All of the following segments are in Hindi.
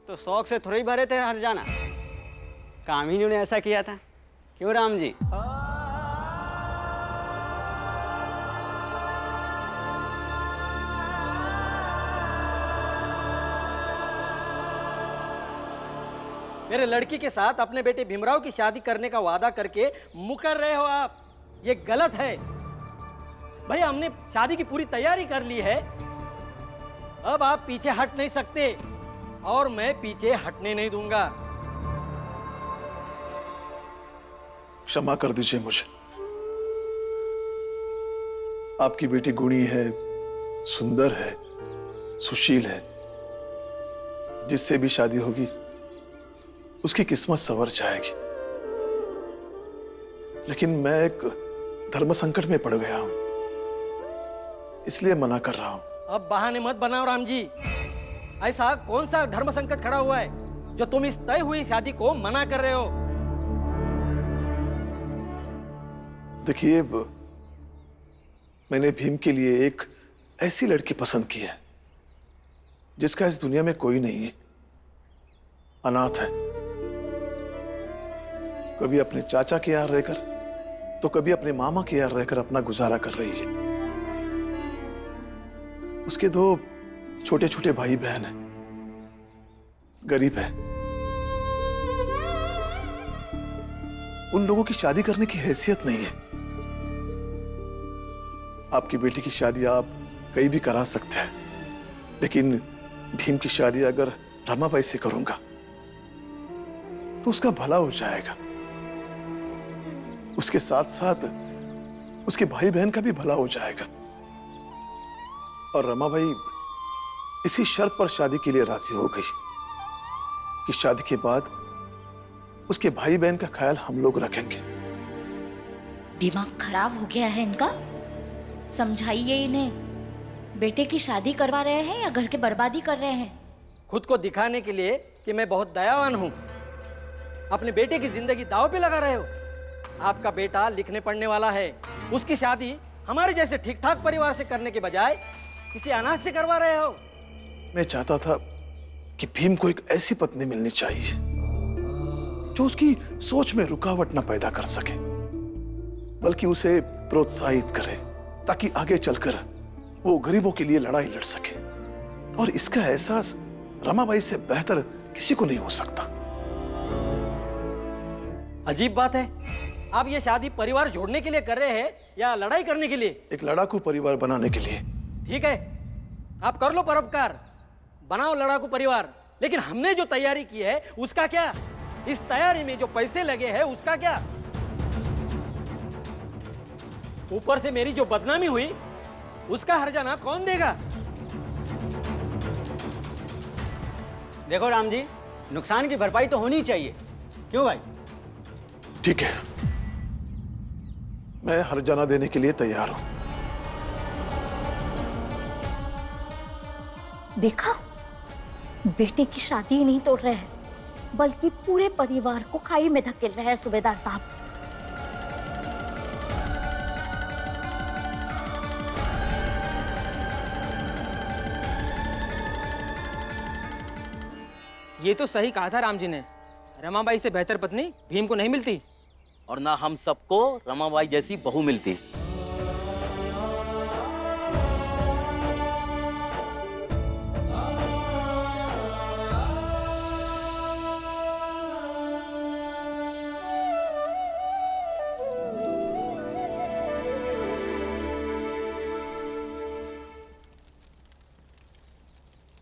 तो शौक से थोड़ी भरे थे हर जाना, काम ही इन्होंने ऐसा किया था। क्यों राम जी? मेरे लड़की के साथ अपने बेटे भीमराव की शादी करने का वादा करके मुकर रहे हो आप, ये गलत है। भाई हमने शादी की पूरी तैयारी कर ली है, अब आप पीछे हट नहीं सकते और मैं पीछे हटने नहीं दूंगा। क्षमा कर दीजिए मुझे। आपकी बेटी गुणी है, सुंदर है, सुशील है, जिससे भी शादी होगी उसकी किस्मत संवर जाएगी। लेकिन मैं एक धर्म संकट में पड़ गया हूं, इसलिए मना कर रहा हूं। अब बहाने मत बनाओ राम जी। ऐसा कौन सा धर्म संकट खड़ा हुआ है जो तुम इस तय हुई शादी को मना कर रहे हो? देखिए, मैंने भीम के लिए एक ऐसी लड़की पसंद की है जिसका इस दुनिया में कोई नहीं है, अनाथ है। कभी अपने चाचा के यहाँ रहकर तो कभी अपने मामा के यहाँ रहकर अपना गुजारा कर रही है। उसके 2 छोटे छोटे भाई बहन हैं, गरीब है। उन लोगों की शादी करने की हैसियत नहीं है। आपकी बेटी की शादी आप कहीं भी करा सकते हैं, लेकिन भीम की शादी अगर रमाबाई से करूंगा तो उसका भला हो जाएगा। उसके साथ साथ उसके भाई बहन का भी भला हो जाएगा। और रमाबाई इसी शर्त पर शादी के लिए राजी हो गई कि शादी के बाद उसके भाई बहन का ख्याल हम लोग रखेंगे। दिमाग खराब हो गया है इनका, समझाइए इन्हें। बेटे की शादी करवा रहे हैं या घर की बर्बादी कर रहे हैं? खुद को दिखाने के लिए कि मैं बहुत दयावान हूं, अपने बेटे की जिंदगी दांव पे लगा रहे हो। आपका बेटा लिखने पढ़ने वाला है, उसकी शादी हमारे जैसे ठीक ठाक परिवार से करने के बजाय किसी अनाथ से करवा रहे हो। मैं चाहता था कि भीम को एक ऐसी पत्नी मिलनी चाहिए जो उसकी सोच में रुकावट ना पैदा कर सके, बल्कि उसे प्रोत्साहित करे ताकि आगे चलकर वो गरीबों के लिए लड़ाई लड़ सके। और इसका एहसास रमाबाई से बेहतर किसी को नहीं हो सकता। अजीब बात है, आप ये शादी परिवार जोड़ने के लिए कर रहे हैं या लड़ाई करने के लिए? एक लड़ाकू परिवार बनाने के लिए। ठीक है, आप कर लो परोपकार, बनाओ लड़ाकू परिवार, लेकिन हमने जो तैयारी की है उसका क्या? इस तैयारी में जो पैसे लगे हैं उसका क्या? ऊपर से मेरी जो बदनामी हुई उसका हर्जाना कौन देगा? देखो राम जी, नुकसान की भरपाई तो होनी चाहिए। क्यों भाई? ठीक है, मैं हर्जाना देने के लिए तैयार हूं। देखा, बेटे की शादी ही नहीं तोड़ रहे हैं, बल्कि पूरे परिवार को खाई में धकेल रहे हैं सूबेदार साहब। ये तो सही कहा था राम जी ने, रमाबाई से बेहतर पत्नी भीम को नहीं मिलती, और ना हम सबको रमाबाई जैसी बहू मिलती।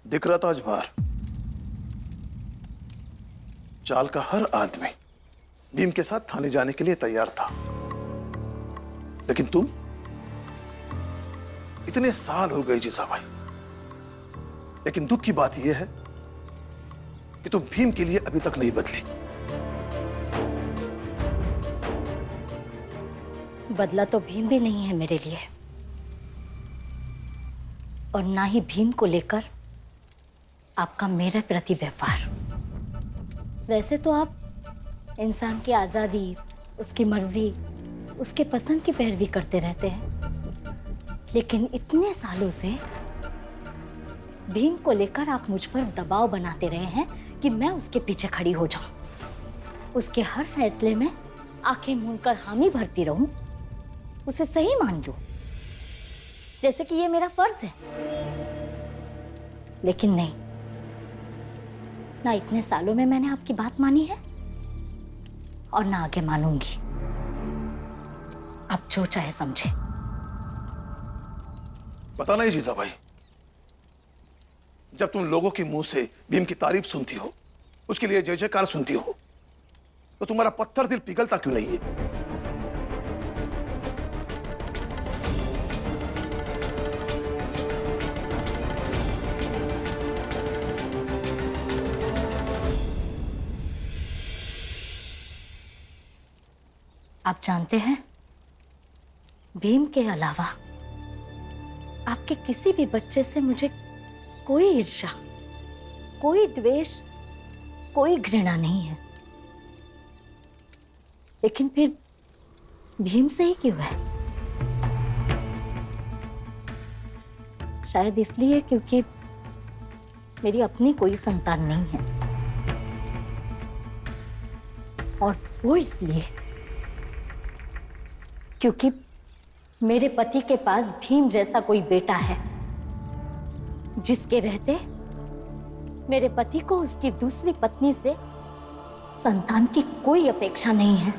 दिख रहा था आज बाहर, चाल का हर आदमी भीम के साथ थाने जाने के लिए तैयार था, लेकिन तुम, इतने साल हो गए जीजा भाई, लेकिन दुख की बात यह है कि तुम भीम के लिए अभी तक नहीं बदली। बदला तो भीम भी नहीं है मेरे लिए, और ना ही भीम को लेकर आपका मेरे प्रति व्यवहार। वैसे तो आप इंसान की आज़ादी, उसकी मर्जी, उसके पसंद की पैरवी करते रहते हैं, लेकिन इतने सालों से भीम को लेकर आप मुझ पर दबाव बनाते रहे हैं कि मैं उसके पीछे खड़ी हो जाऊं, उसके हर फैसले में आंखें मूंदकर हामी भरती रहूं, उसे सही मान लूं, जैसे कि ये मेरा फर्ज है। लेकिन नहीं, ना इतने सालों में मैंने आपकी बात मानी है और ना आगे मानूंगी। आप जो चाहे समझे। पता नहीं जीजा भाई, जब तुम लोगों के मुंह से भीम की तारीफ सुनती हो, उसके लिए जय जयकार सुनती हो, तो तुम्हारा पत्थर दिल पिघलता क्यों नहीं है? आप जानते हैं, भीम के अलावा आपके किसी भी बच्चे से मुझे कोई ईर्ष्या, कोई द्वेष, कोई घृणा नहीं है। लेकिन फिर भीम से ही क्यों है? शायद इसलिए क्योंकि मेरी अपनी कोई संतान नहीं है, और वो इसलिए क्योंकि मेरे पति के पास भीम जैसा कोई बेटा है, जिसके रहते मेरे पति को उसकी दूसरी पत्नी से संतान की कोई अपेक्षा नहीं है।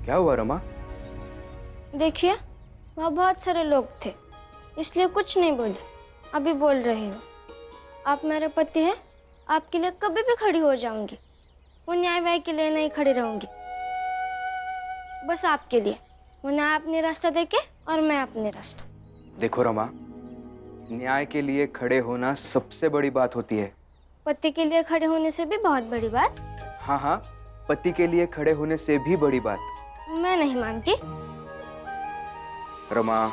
क्या हुआ रमा? देखिए, वहाँ बहुत सारे लोग थे, इसलिए कुछ नहीं बोले। अभी बोल रही हूँ, आप मेरे पति हैं, आपके लिए कभी भी खड़ी हो जाऊंगी। वो न्याय वाय के लिए नहीं खड़ी रहूंगी, बस आपके लिए। वो न्याय अपने रास्ता देखे और मैं अपने रास्ता। देखो रमा, न्याय के लिए खड़े होना सबसे बड़ी बात होती है। पति के लिए खड़े होने से भी बहुत बड़ी बात। हाँ हाँ, पति के लिए खड़े होने से भी बड़ी बात। मैं नहीं मानती। रमा,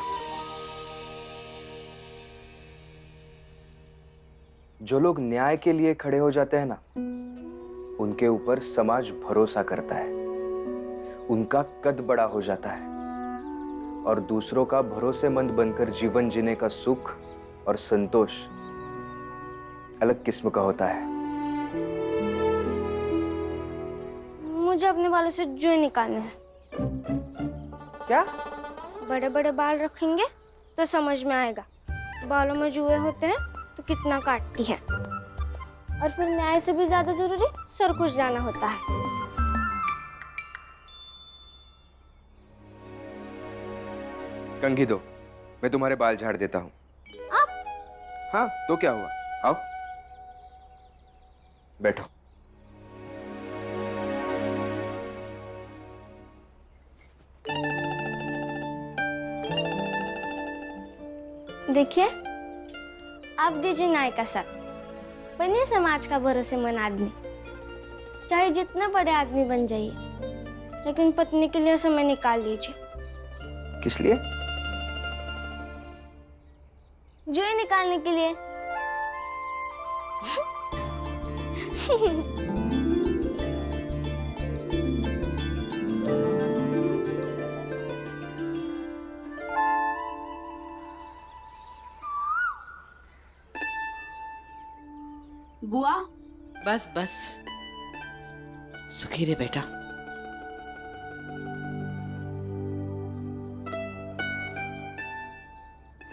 जो लोग न्याय के लिए खड़े हो जाते हैं ना, उनके ऊपर समाज भरोसा करता है, उनका कद बड़ा हो जाता है, और दूसरों का भरोसेमंद बनकर जीवन जीने का सुख और संतोष अलग किस्म का होता है। मुझे अपने बालों से जुए निकालने हैं। क्या? बड़े बड़े बाल रखेंगे तो समझ में आएगा बालों में जुए होते हैं तो कितना काटती है। और फिर न्याय से भी ज्यादा जरूरी सर खुजलाना होता है। कंघी दो, मैं तुम्हारे बाल झाड़ देता हूँ। आप? हाँ, तो क्या हुआ? आओ, बैठो। देखिए, आप दीजिए न्याय का सर, बनिए समाज का भरोसेमंद आदमी। चाहे जितने बड़े आदमी बन जाइए, लेकिन पत्नी के लिए समय निकाल लीजिए। किस लिए? जुए निकालने के लिए। बुआ, बस बस, सुखी रे बेटा।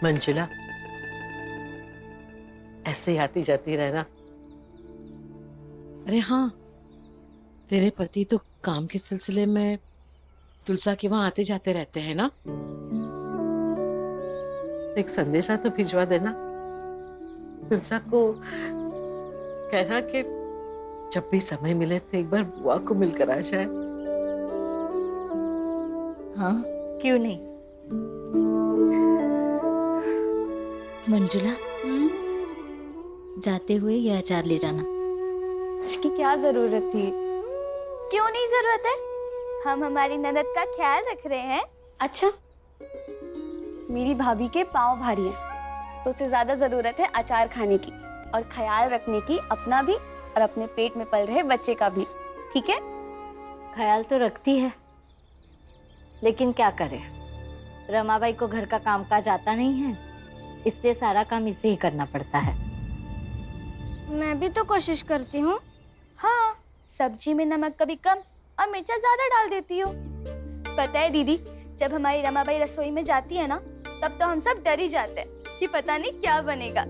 मंजुला, ऐसे ही आती जाती रहना। अरे हाँ, तेरे पति तो काम के सिलसिले में तुलसा के वहां आते जाते रहते हैं ना। एक संदेशा तो भिजवा देना तुलसा को, कहना कि जब भी समय मिले तो एक बार बुआ को मिलकर आ जाए। हाँ, क्यों नहीं। मंजुला, जाते हुए ये अचार ले जाना। इसकी क्या जरूरत थी? क्यों नहीं जरूरत है? हम हमारी ननद का ख्याल रख रहे हैं। अच्छा, मेरी भाभी के पाँव भारी हैं, तो उसे ज्यादा जरूरत है अचार खाने की और ख्याल रखने की, अपना भी और अपने पेट में पल रहे बच्चे का भी, ठीक है? ख्याल तो रखती है, लेकिन क्या करे, रमाबाई को घर का कामकाज आता नहीं है, इसलिए सारा काम इसे ही करना पड़ता है। मैं भी तो कोशिश करती हूँ। हाँ, सब्जी में नमक कभी कम और मिर्चा ज्यादा डाल देती हो। पता है दीदी, जब हमारी रमाबाई रसोई में जाती है ना, तब तो हम सब डर ही जाते हैं कि पता नहीं क्या बनेगा।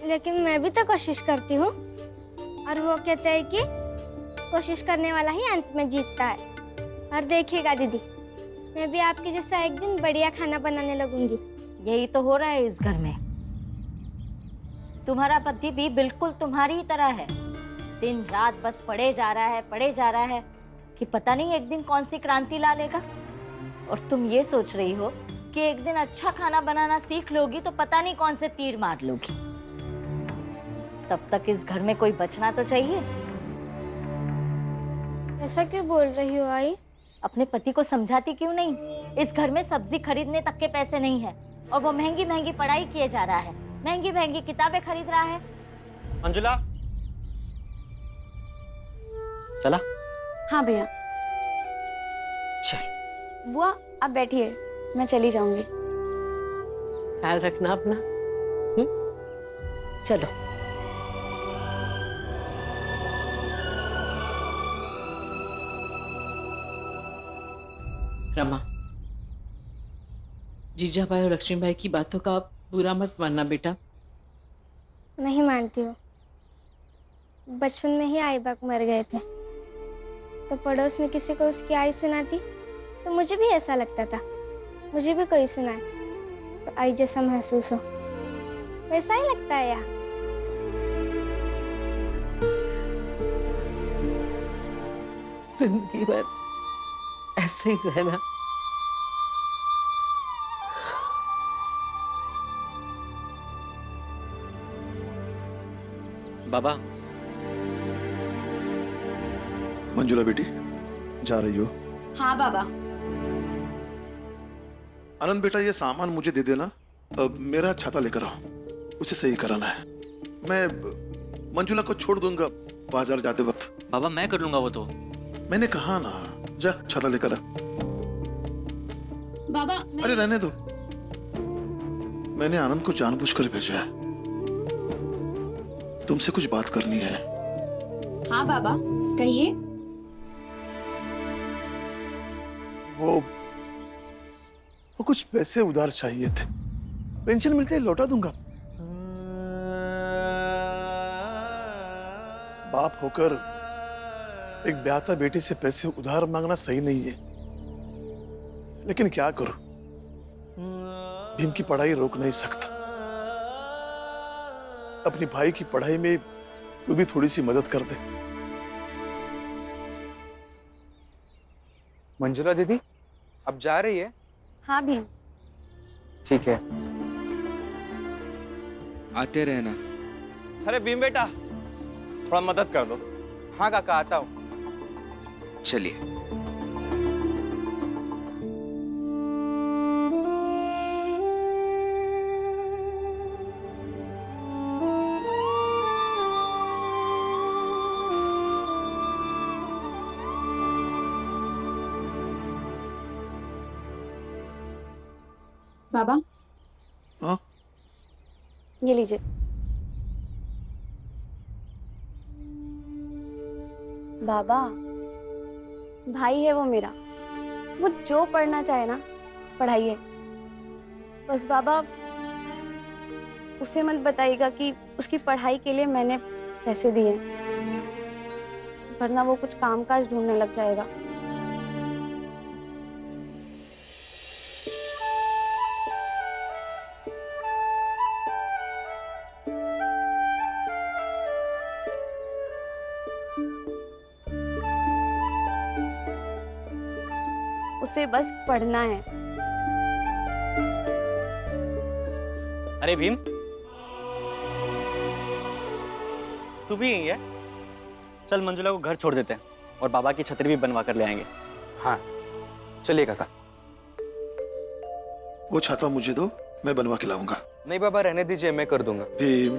लेकिन मैं भी तो कोशिश करती हूँ, और वो कहते हैं कि कोशिश करने वाला ही अंत में जीतता है। और देखिएगा दीदी, मैं भी आपके जैसा एक दिन बढ़िया खाना बनाने लगूंगी। यही तो हो रहा है इस घर में। तुम्हारा पति भी बिल्कुल तुम्हारी ही तरह है, दिन रात बस पढ़े जा रहा है कि पता नहीं एक दिन कौन सी क्रांति ला लेगा। और तुम ये सोच रही हो कि एक दिन अच्छा खाना बनाना सीख लोगी तो पता नहीं कौन से तीर मार लोगी। तब तक इस घर में कोई बचना तो चाहिए। ऐसा क्यों बोल रही हो आई? अपने पति को समझाती क्यों नहीं? इस घर में सब्जी खरीदने तक के पैसे नहीं है, और वो महंगी महंगी पढ़ाई किए जा रहा है, महंगी महंगी किताबें खरीद रहा है। मंजुला, चला? हाँ भैया। चल। बुआ आप बैठिए, मैं चली जाऊंगी। ख्याल रखना अपना। चलो। रमा, जीजा भाई और लक्ष्मी भाई की बातों का बुरा मत मानना बेटा। नहीं मानती हूँ। बचपन में ही आई बाप मर गए थे, तो पड़ोस में किसी को उसकी आई सुनाती तो मुझे भी ऐसा लगता था, मुझे भी कोई सुनाए तो आई जैसा महसूस हो। वैसा ही लगता है यहाँ। जिंदगी भर ऐसे ही रहना। बाबा। मंजुला बेटी, जा रही हो? हाँ बाबा। आनंद बेटा, ये सामान मुझे दे देना। अब मेरा छाता लेकर आओ, उसे सही कराना है। मैं मंजुला को छोड़ दूंगा बाजार जाते वक्त। बाबा मैं कर लूंगा वो तो। मैंने कहा ना, जा छाता लेकर आ। बाबा अरे रहने दो, मैंने आनंद को जानबूझकर भेजा है। तुमसे कुछ बात करनी है। हाँ बाबा कहिए। वो कुछ पैसे उधार चाहिए थे, पेंशन मिलते ही लौटा दूंगा। बाप होकर एक ब्याहता बेटी से पैसे उधार मांगना सही नहीं है, लेकिन क्या करूं, भीम की पढ़ाई रोक नहीं सकता। अपनी भाई की पढ़ाई में तू भी थोड़ी सी मदद कर दे। मंजुला दीदी अब जा रही है? हाँ भीम। ठीक है, आते रहना। अरे भीम बेटा, थोड़ा मदद कर दो। हाँ काका आता हूँ। चलिए। बाबा हाँ? ये लीजिए। बाबा भाई है वो मेरा, वो जो पढ़ना चाहे ना पढ़ाइए। बस बाबा उसे मत बताइएगा कि उसकी पढ़ाई के लिए मैंने पैसे दिए, वरना वो कुछ कामकाज ढूंढने लग जाएगा। उसे बस पढ़ना है। अरे भीम, तू भी यही है? चल मंजुला को घर छोड़ देते हैं और बाबा की छतरी भी बनवा कर ले आएंगे। हाँ चलिए काका। वो छाता मुझे दो, मैं बनवा के लाऊंगा। नहीं बाबा रहने दीजिए, मैं कर दूंगा। भीम,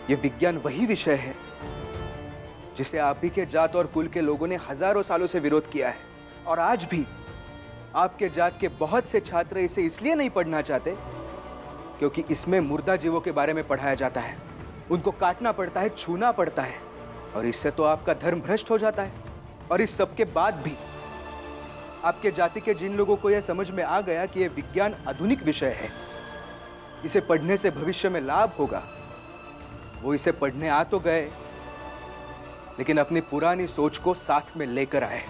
ये विज्ञान वही विषय है जिसे आप ही के जात और कुल के लोगों ने हजारों सालों से विरोध किया है। और आज भी आपके जात के बहुत से छात्र इसे इसलिए नहीं पढ़ना चाहते क्योंकि इसमें मुर्दा जीवों के बारे में पढ़ाया जाता है, उनको काटना पड़ता है, छूना पड़ता है, और इससे तो आपका धर्म भ्रष्ट हो जाता है। और इस सब के बाद भी आपके जाति के जिन लोगों को यह समझ में आ गया कि यह विज्ञान आधुनिक विषय है, इसे पढ़ने से भविष्य में लाभ होगा, वो इसे पढ़ने आ तो गए लेकिन अपनी पुरानी सोच को साथ में लेकर आए।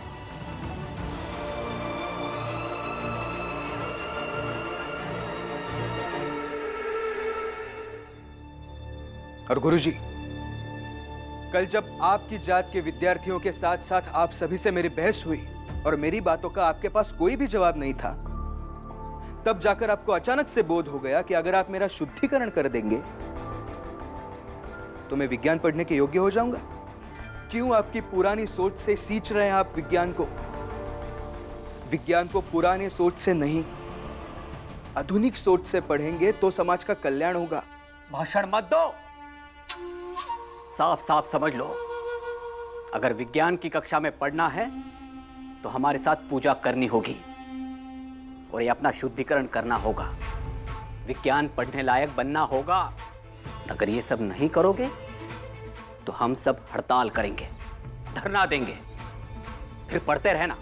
और गुरुजी, कल जब आपकी जात के विद्यार्थियों के साथ साथ आप सभी से मेरी बहस हुई और मेरी बातों का आपके पास कोई भी जवाब नहीं था, तब जाकर आपको अचानक से बोध हो गया कि अगर आप मेरा शुद्धिकरण कर देंगे तो मैं विज्ञान पढ़ने के योग्य हो जाऊंगा। क्यों आपकी पुरानी सोच से सींच रहे हैं आप विज्ञान को? विज्ञान को पुराने सोच से नहीं, आधुनिक सोच से पढ़ेंगे तो समाज का कल्याण होगा। भाषण मत दो, साफ साफ समझ लो, अगर विज्ञान की कक्षा में पढ़ना है तो हमारे साथ पूजा करनी होगी और ये अपना शुद्धिकरण करना होगा, विज्ञान पढ़ने लायक बनना होगा। अगर ये सब नहीं करोगे तो हम सब हड़ताल करेंगे, धरना देंगे, फिर पढ़ते रहना।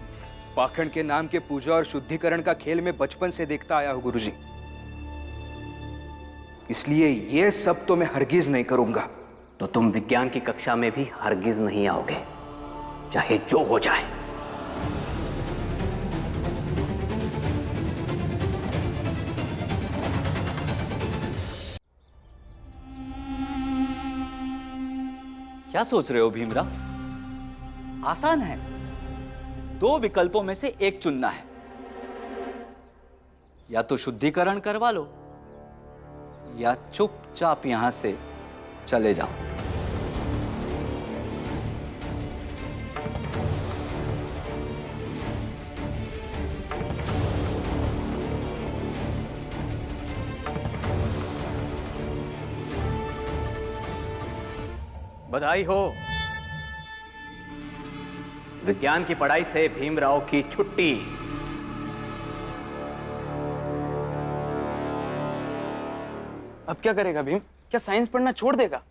पाखंड के नाम के पूजा और शुद्धिकरण का खेल मैं बचपन से देखता आया हूं गुरुजी, इसलिए ये सब तो मैं हरगिज नहीं करूंगा। तो तुम विज्ञान की कक्षा में भी हरगिज नहीं आओगे, चाहे जो हो जाए। क्या सोच रहे हो भीमराव? आसान है, 2 विकल्पों में से एक चुनना है। या तो शुद्धिकरण करवा लो या चुपचाप यहां से चले जाओ। बधाई हो, विज्ञान की पढ़ाई से भीमराव की छुट्टी। अब क्या करेगा भीम? क्या साइंस पढ़ना छोड़ देगा?